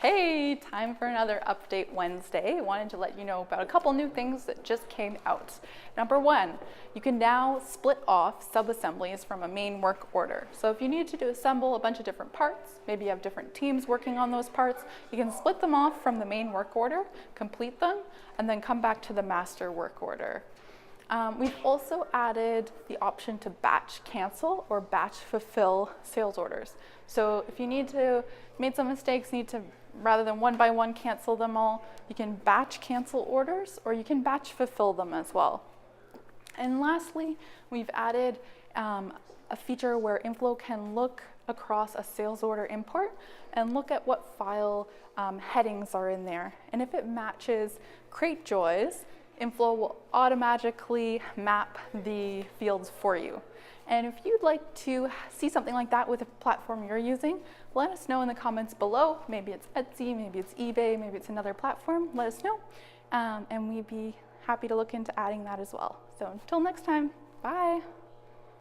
Hey, time for another Update Wednesday. I wanted to let you know about a couple new things that just came out. Number one, you can now split off sub-assemblies from a main work order. So if you need to assemble a bunch of different parts, maybe you have different teams working on those parts, you can split them off from the main work order, complete them, and then come back to the master work order. We've also added the option to batch cancel or batch fulfill sales orders. So if you made some mistakes, rather than one by one cancel them all, you can batch cancel orders or you can batch fulfill them as well. And lastly, we've added a feature where inFlow can look across a sales order import and look at what file headings are in there. And if it matches Cratejoy's, inFlow will automatically map the fields for you. And if you'd like to see something like that with a platform you're using, let us know in the comments below. Maybe it's Etsy, maybe it's eBay, maybe it's another platform. Let us know, and we'd be happy to look into adding that as well. So until next time, bye.